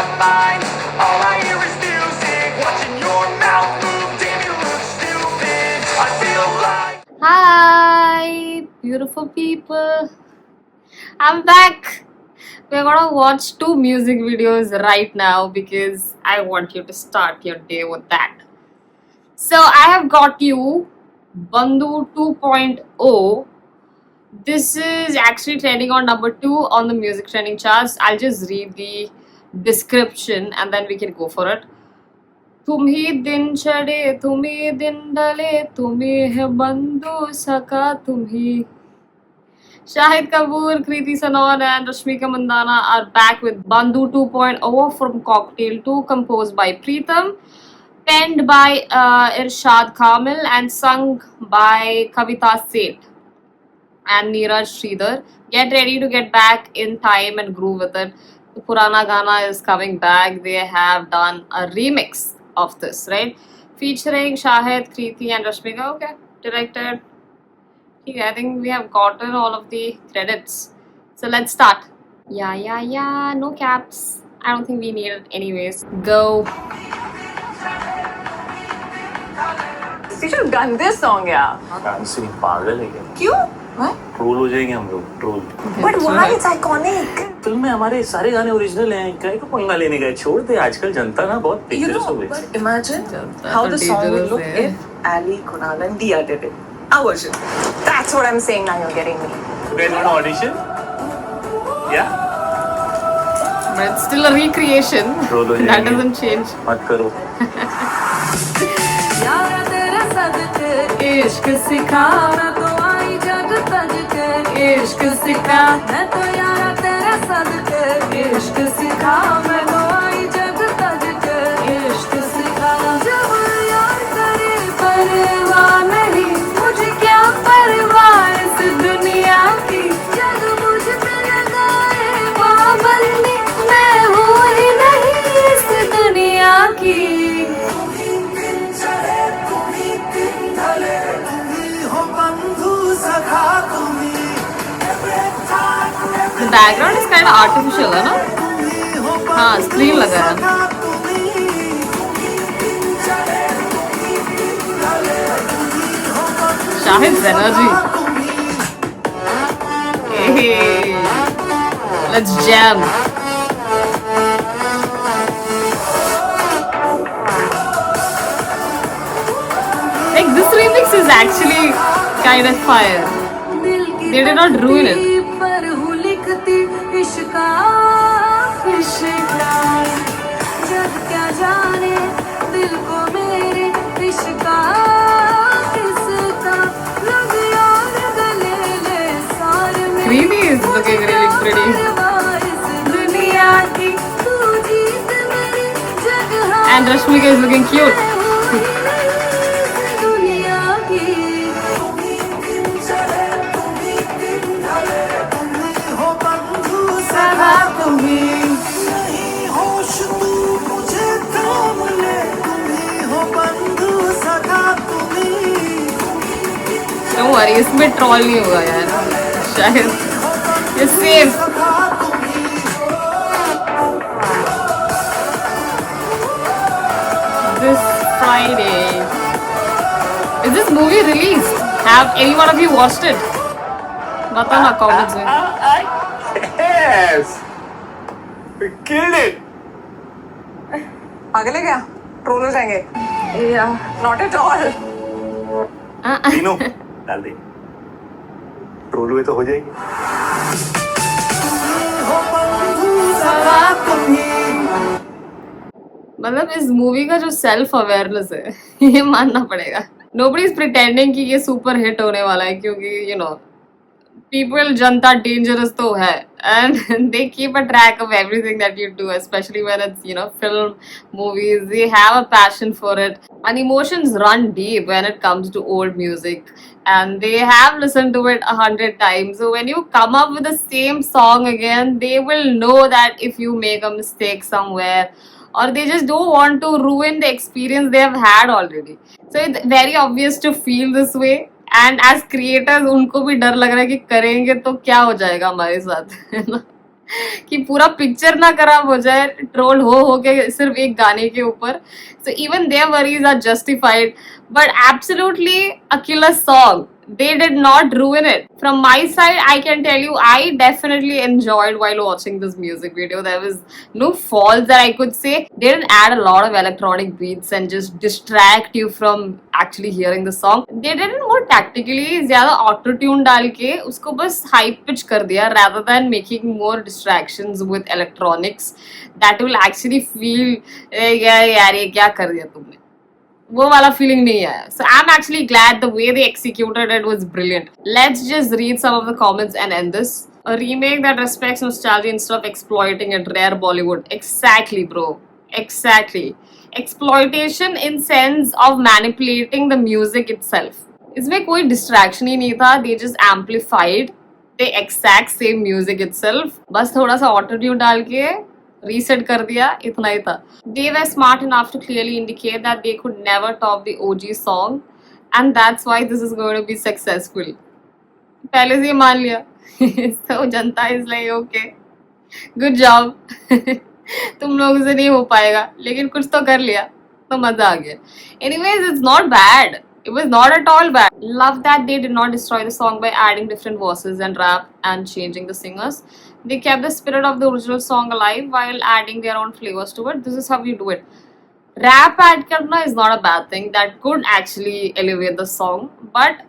my mind. All I hear is music, watching your mouth move. Damn, you look stupid. I feel like. Hi, beautiful people. I'm back. We're gonna watch two music videos right now because I want you to start your day with that. So, I have got you Bandhu 2.0. This is actually trending on number 2 on the music trending charts. I'll just read the description and then we can go for it. तुम ही दिन चढ़े तुम ही दिन ढले तुम ही है बंधु सका तुम ही. Shahid Kapoor, Kriti Sanon, and Rashmika Mandana are back with Bandhu 2.0 from Cocktail 2, composed by Preetham, penned by Irshad Kamil, and sung by Kavita Seth and Neeraj Sridhar. Get ready to get back in time and groove with it. The Purana Gana is coming back. They have done a remix of this, right? Featuring Shahid, Kriti, and Rashmika. Okay, directed. Okay, I think we have gotten all of the credits. So let's start. Yeah, no caps. I don't think we need it anyways. Go. You gun this song, yeah. Dancing पागल है क्या? क्यों? What? Troll हो जाएंगे हम लोग troll. But why? It's iconic. Film में हमारे सारे गाने ओरिजिनल हैं. क्या को पंगा लेने गए? छोड़ दे. आजकल जनता ना बहुत You dangerous हो know, गई. but imagine how the song would look if Ali, Kunal, and Dia did it. Our version. That's what I'm saying. Now you're getting me. You guys want to audition? Yeah. But it's still a recreation. Troll हो That जाएंगे. doesn't change. मत करो. यारा तेरा सदके इश्क सिखा मैं तो आई जग तज के इश्क सिखा मैं तो यारा तेरा सदके इश्क सिखा मैं तो आई जग तज के इश्क सिखा जब यार करे परवाह नहीं मुझे क्या परवाह इस दुनिया की जग मुझ पे लगाए पाबंदी मैं हूँ ही नहीं इस दुनिया की. The background is kind of artificial, है ना? हाँ, screen लगा है. Shahid's energy. Hey, let's jam. Like this remix is actually kind of fire. They did not ruin it. पर हूँ लिखती इश्का इश्का जग क्या जाने दिल को मेरे इश्का किसका लग यार गले ले सारे में Kriti is looking really pretty. इस दुनिया की तू जीत मेरी जग हार And Rashmika is looking cute. दुनिया की Don't worry, इसमें ट्रॉल नहीं होगा यार. शायद ये safe. This Friday. Is this movie released? Have any one of you watched it? बताना comments में. Yes. We killed it. पागल है क्या? ट्रोल हो जाएंगे. Not at all. तीनों डाल दे. ट्रोल हुए तो हो जाएंगे. मतलब इस मूवी का जो सेल्फ अवेयरनेस है ये मानना पड़ेगा. Nobody is pretending कि ये सुपर हिट होने वाला है क्योंकि you know people Janata dangerous तो है and they keep a track of everything that you do, especially when it's you know film, movies. They have a passion for it and emotions run deep when it comes to old music and they have listened to it 100 times. So when you come up with the same song again, they will know that if you make a mistake somewhere or they just don't want to ruin the experience they have had already. So it's very obvious to feel this way. And as creators उनको भी डर लग रहा है कि करेंगे तो क्या हो जाएगा हमारे साथ, है ना? कि पूरा पिक्चर ना खराब हो जाए ट्रोल हो के सिर्फ एक गाने के ऊपर. So even their worries are justified, but absolutely a killer song. They did not ruin it. From my side, I can tell you, I definitely enjoyed while watching this music video. There was no faults that I could say. They didn't add a lot of electronic beats and just distract you from actually hearing the song. They did it more tactically. ज़्यादा auto tune डाल के उसको बस high pitch कर दिया rather than making more distractions with electronics that will actually feel यार ये क्या कर दिया तुमने. वो वाला feeling नहीं आया. So I'm actually glad the way they executed it was brilliant. Let's just read some of the comments and end this. A remake that respects nostalgia instead of exploiting it. Rare Bollywood. Exactly, bro. Exactly. Exploitation in sense of manipulating the music itself. इसमें कोई distraction ही नहीं था. They just amplified the exact same music itself. बस थोड़ा सा auto tune डाल के reset कर दिया, इतना ही था. They were smart enough to clearly indicate that they could never top the OG song, and that's why this is going to be successful. पहले से ही मान लिया. So Janata is like okay, good job. तुम लोगों से नहीं हो पाएगा, लेकिन कुछ तो कर लिया, तो मजा आ गया. Anyways, it's not bad. It was not at all bad. Love that they did not destroy the song by adding different verses and rap and changing the singers. They kept the spirit of the original song alive while adding their own flavors to it. This is how you do it. Rap add karna is not a bad thing. That could actually elevate the song. But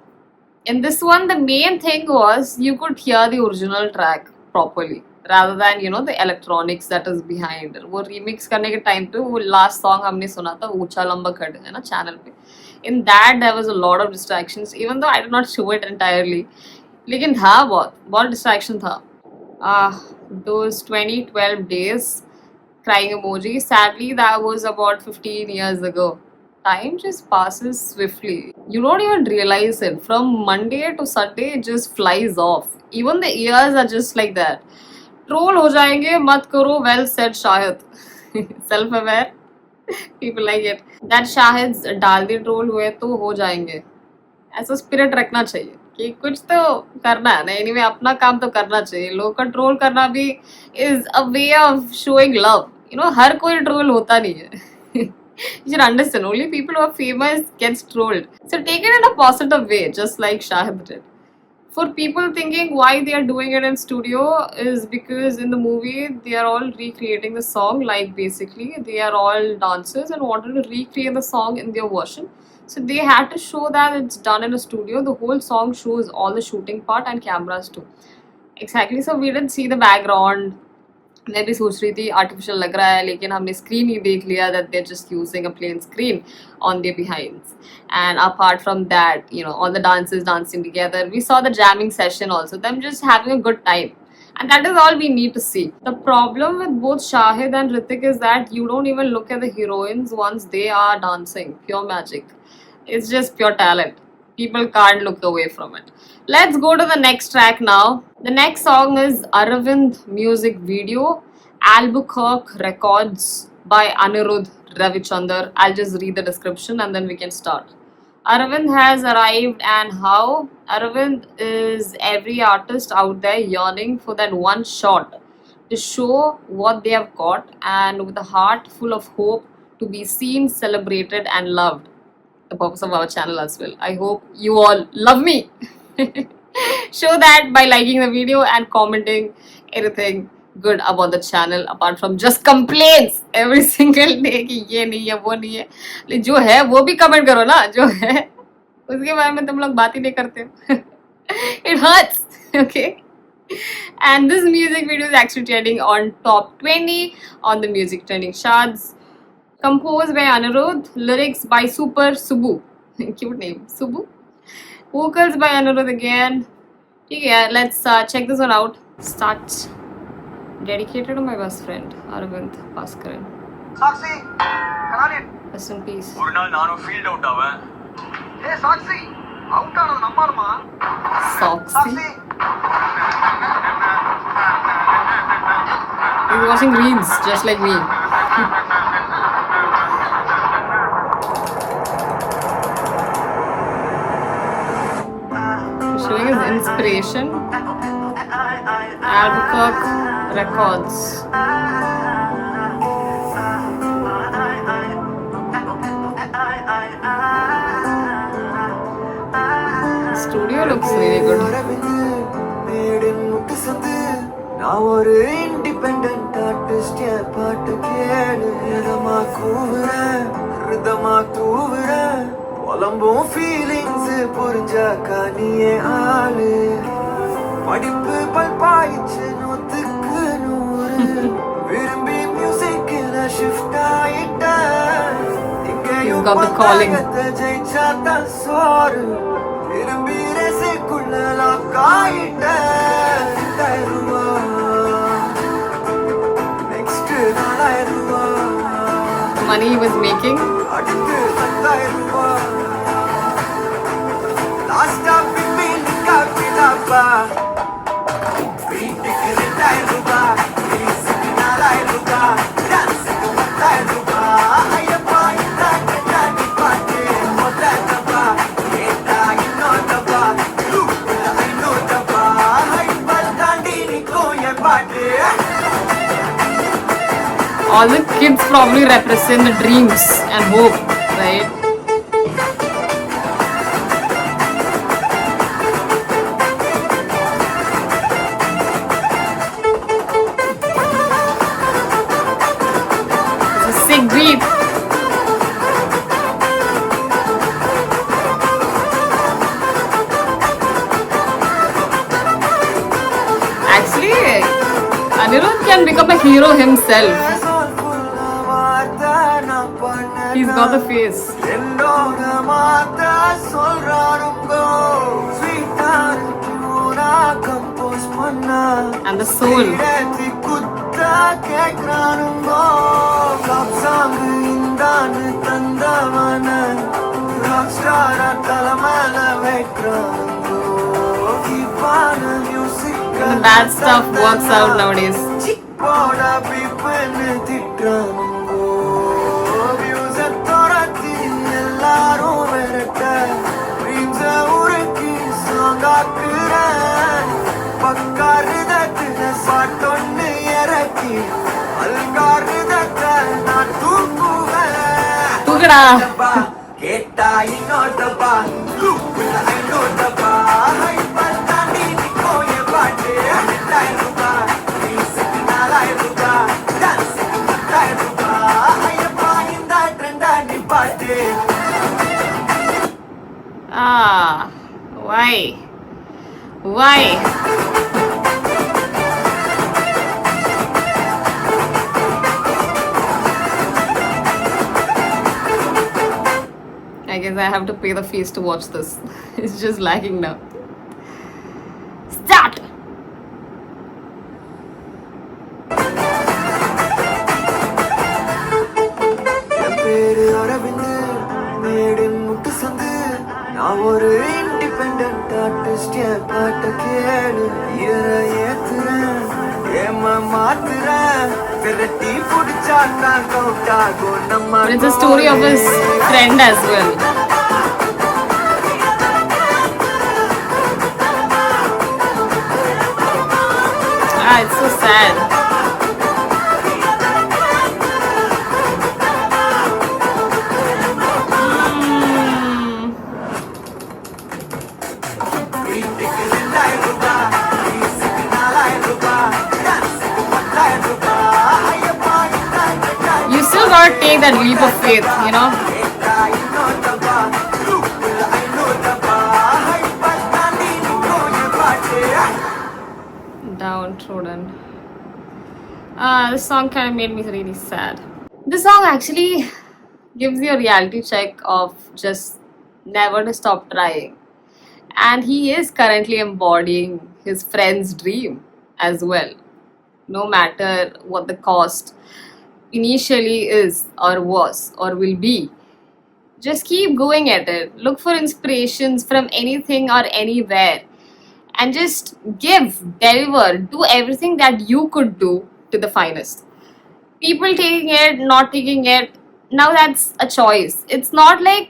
in this one, the main thing was you could hear the original track properly rather than the electronics that is behind. वो remix करने के time पे वो last song हमने सुना था ऊंचा लंबा खड़ है ना channel पे. In that there was a lot of distractions, even though I did not show it entirely. लेकिन था बहुत distraction था. Those 2012 days, crying emoji. Sadly, that was about 15 years ago. Time just passes swiftly. You don't even realize it. From Monday to Sunday, it just flies off. Even the years are just like that. Troll हो जाएंगे, मत करो. Well said, Shahid. Self-aware. People like it. That Shahids डाल दी troll हुए तो हो जाएंगे. ऐसा spirit रखना चाहिए कि कुछ तो करना है ना. Anyway, अपना काम तो करना चाहिए. लोग का troll करना भी is a way of showing love. हर कोई troll होता नहीं है. You should understand, only people who are famous gets trolled. So take it in a positive way, just like Shahid did. For people thinking why they are doing it in studio is because in the movie they are all recreating the song, like basically they are all dancers and wanted to recreate the song in their version. So they had to show that it's done in a studio. The whole song shows all the shooting part and cameras too. Exactly. So we didn't see the background. मैं भी सोच रही थी artificial लग रहा है, लेकिन हमने स्क्रीन ही देख लिया that they're just using a plain screen on their behinds. And apart from that, all the dancers dancing together. We saw the jamming session also, them just having a good time. And that is all we need to see. The problem with both Shahid and Hrithik is that you don't even look at the heroines once they are dancing. Pure magic. It's just pure talent. People can't look away from it. Let's go to the next track now. The next song is Aravind music video, Albuquerque Records by Anirudh Ravichandar. I'll just read the description and then we can start. Aravind has arrived, and how? Aravind is every artist out there yearning for that one shot to show what they have got, and with a heart full of hope to be seen, celebrated and loved. The purpose of our channel as well. I hope you all love me. Show that by liking the video and commenting anything good about the channel apart from just complaints every single day कि ये नहीं है वो नहीं है. जो है वो भी कमेंट करो ना, जो है उसके बारे में तुम लोग बात ही नहीं करते हो. It hurts. Okay. And this music video is actually trending on top 20 on the music trending charts. Composed by Anirudh, lyrics by Super Subu. Cute name, Subu. Vocals by Anirudh again. Yeah, let's check this one out. Start. Dedicated to my best friend, Aravind Bhaskaran. Sakshi ಕರಾಲಿ Rest in peace. ஒரு நாள் நானும் field out ஆவேன். ஏய் Sakshi out ஆனது நம்மாலுமா? Soxy. He's watching reels just like me. Showing his inspiration. Albuquerque records. Studio looks really good. நான் ஒரு independent artist என் பாட்டு கேளு இதமா கூவுறேன் ரிதமா தூவுறேன் புலம்பும் ஃபீலிங்ஸ் புரிஞ்சாக்கா நீயே ஆளு படிப்பு பல்பாயிச்சு நூத்துக்கு நூறு விரும்பி மியூசிக்கில் ஷிஃப்ட் ஆயிட்டேன் You've got the calling. ஜெயிச்சா தான் சோறு விரும்பி ரசிக்குள்ள லாக் ஆயிட்டேன் நெக்ஸ்ட் 4000 ரூபாய் Money he was making. அடுத்து 10,000 ரூபாய் லாஸ்டா பிப்பி நிக்காப்பிடாப்பா வீட்டுக்கு 2,000 ரூபாய் ஃபீஸுக்கு 4,000 ரூபாய் டான்ஸுக்கு 10,000 ரூபாய் ஐயப்பா இந்த கட்டாடி பாட்டு முதல்லப்பா கேட்டா இன்னொருத்தப்பா லூப்பில் 500 டப்பா ஹைப்பர் தாண்டி நிற்கும் என் பாட்டு All the kids probably represent the dreams and hope, right? It's a sick beat. Actually, Anirudh can become a hero himself. He's got the face. என்னோட மாத்த சொல்றாருங்கோ ஸ்வீட்டான கம்போஸ் பண்ண And the soul. ஏத்தி குத்தா கேக்குறானுங்கோ லாப் சாங் இந்தான்னு தந்தவன ராக் ஸ்டாரா தலைமையில வைக்கிறானுங்கோ கீப்பான music The bad stuff works out nowadays. சிப்போட பீப்புன்னு திட்டுறானுங்கோ வியூஸ துரத்தி எல்லாரும் விரட்ட ட்ரீம்ஸ உருக்கி சாங்காக்குறேன் பக்காருதத்துல பாட்டொன்னு இறக்கி அல்காருதத்தை நான் தூக்குவேன் தூக்குடா. கேட்டா இன்னொருத்தப்பா லூப்பில் 500 டப்பா ஹைப்பர் தாண்டி நிற்கும் என் பாட்டு 2,000 ரூபாய் ஃபீஸுக்கு 4,000 ரூபாய் டான்ஸுக்கு 10,000 ரூபாய் ஐயப்பா இந்த ட்ரெண்டாண்டி பாட்டு Ah, why? Why? I guess I have to pay the fees to watch this. It's just lagging now. Start! என் பேரு அரவிந்த் மேடின் முட்டு சந்து நான் ஒரு இண்டிபெண்டன்ட் ஆர்டிஸ்ட் என் பாட்ட கேளு இயர ஏத்துறேன் ஏம மாத்துறேன் விரட்டி புடிச்சா தான் கவுட்டாகும் நம்ம But it's a story of his friend as well. Ah, it's so sad. Mm. வீட்டுக்கு 2,000 ரூபாய் ஃபீஸுக்கு 4,000 ரூபாய் டான்ஸுக்கு 10,000 ரூபாய் ஐயப்பா இந்த கட்டாடி You still gotta take that leap of faith, you know? கேட்டா இன்னொருத்தப்பா லூப்பில் 500 டப்பா ஹைப்பர் தாண்டி நிற்கும் என் பாட்டு Downtrodden. This song kind of made me really sad. This song actually gives you a reality check of just never to stop trying. And he is currently embodying his friend's dream as well. No matter what the cost initially is, or was, or will be. Just keep going at it. Look for inspirations from anything or anywhere. And just give, deliver, do everything that you could do to the finest. People taking it, not taking it, now that's a choice. It's not like,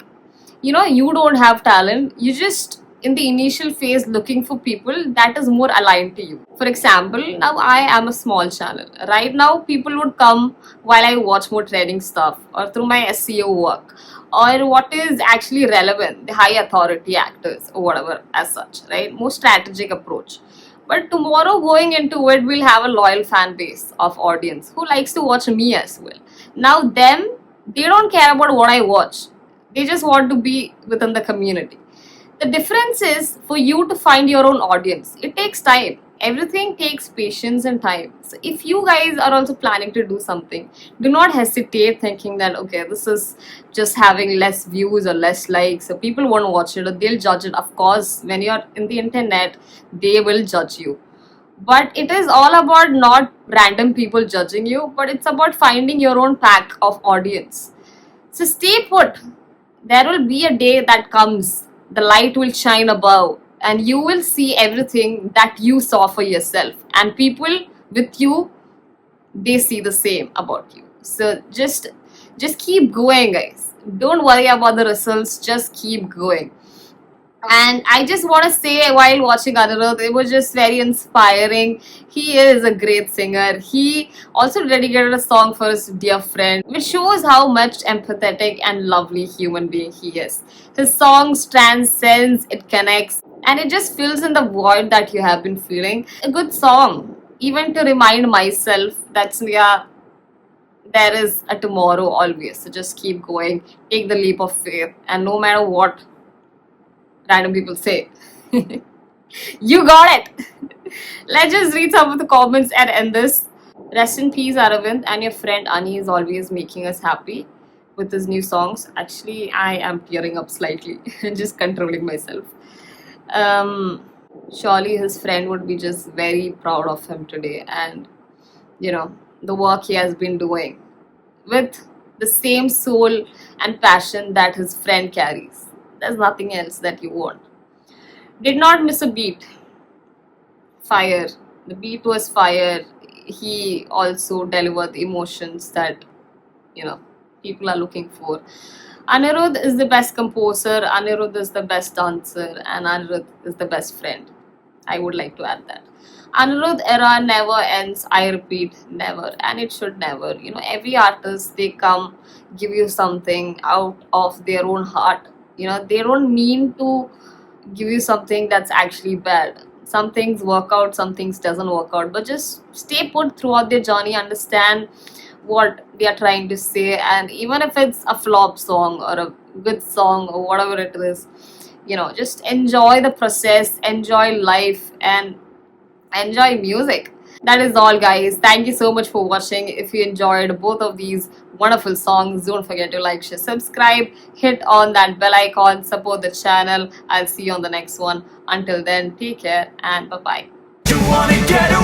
you know, you don't have talent. You just in the initial phase looking for people that is more aligned to you. For example, now I am a small channel. Right now, people would come while I watch more training stuff or through my SEO work or what is actually relevant, the high authority actors or whatever as such, right? More strategic approach. But tomorrow, going into it, we'll have a loyal fan base of audience who likes to watch me as well. Now, they don't care about what I watch. They just want to be within the community. The difference is for you to find your own audience. It takes time. Everything takes patience and time. So if you guys are also planning to do something, do not hesitate thinking that okay, this is just having less views or less likes, so people won't watch it or they'll judge it. Of course, when you're in the internet, they will judge you. But it is all about not random people judging you, but it's about finding your own pack of audience. So stay put. There will be a day that comes, the light will shine above, and you will see everything that you saw for yourself. And people with you, they see the same about you. So just keep going, guys. Don't worry about the results, just keep going. And I just want to say, while watching Anirudh, it was just very inspiring. He is a great singer. He also dedicated a song for his dear friend, which shows how much empathetic and lovely human being he is. His songs transcends, it connects, and it just fills in the void that you have been feeling. A good song, even to remind myself that yeah, there is a tomorrow always. So just keep going, take the leap of faith, and no matter what random people say, you got it. Let's just read some of the comments and end this. Rest in peace, Aravind, and your friend Ani is always making us happy with his new songs. Actually, I am tearing up slightly, just controlling myself. Surely his friend would be just very proud of him today, and the work he has been doing with the same soul and passion that his friend carries. There's nothing else that you want. Did not miss a beat. Fire. The beat was fire. He also delivered the emotions that people are looking for. Anirudh is the best composer, Anirudh is the best dancer, and Anirudh is the best friend. I would like to add that. Anirudh era never ends, I repeat, never, and it should never. Every artist, they come, give you something out of their own heart. They don't mean to give you something that's actually bad. Some things work out, some things doesn't work out, but just stay put throughout their journey, understand what they are trying to say, and even if it's a flop song or a good song or whatever it is, just enjoy the process, enjoy life, and enjoy music. That is all, guys. Thank you so much for watching. If you enjoyed both of these wonderful songs, don't forget to like, share, subscribe, hit on that bell icon, support the channel. I'll see you on the next one. Until then, take care and bye bye. You wanna get away?